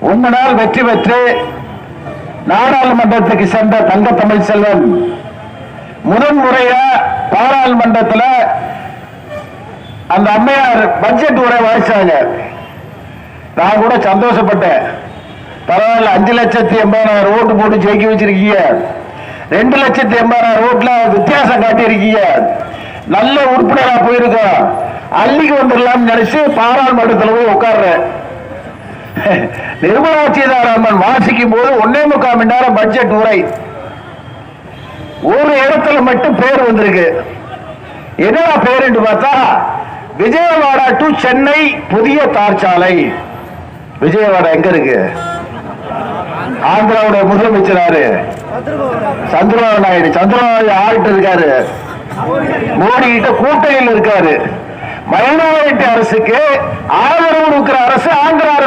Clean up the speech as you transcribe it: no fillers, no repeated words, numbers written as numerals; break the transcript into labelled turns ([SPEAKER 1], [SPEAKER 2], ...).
[SPEAKER 1] உங்களால் வெற்றி பெற்று நாடாளுமன்றத்துக்கு சென்ற தங்க தமிழ்ச்செல்வன் முதன்முறையா பாராளுமன்றத்தில் அந்த அம்மையார் பட்ஜெட் உரை வாசிச்சாங்க. நான் கூட சந்தோஷப்பட்டேன். பரவாயில்ல, 5,80,000 ஓட்டு போட்டு ஜெயிக்க வச்சிருக்கீங்க, 2,80,000 ஓட்டுல வித்தியாசம் காட்டியிருக்கீங்க, நல்ல உறுப்பினரா போயிருக்கோம், அள்ளிக்கு வந்துடலாம் நினைச்சு பாராளுமன்றத்தில் போய் உட்கார்றேன். நிர்மலா சீதாராமன் வாசிக்கும் போது 1.25 மணி நேரம் பட்ஜெட் உரை. ஒரு இடத்துல மட்டும் பேர் வந்திருக்கு. என்னடா பேர் என்று பார்த்தா விஜயவாடா டு சென்னை புதிய தார் சாலை. விஜயவாடா எங்க இருக்கு? ஆந்திராவுடைய முதலமைச்சர் சந்திரபாபு நாயுடு. சந்திரபாபு ஆகிட்டு இருக்காரு, மோடி கிட்ட கூட்டணியில் இருக்காரு. மைனாரிட்டி அரசுக்கு ஆதரவு கொடுக்கிற அரசு ஆந்திரா அரசு.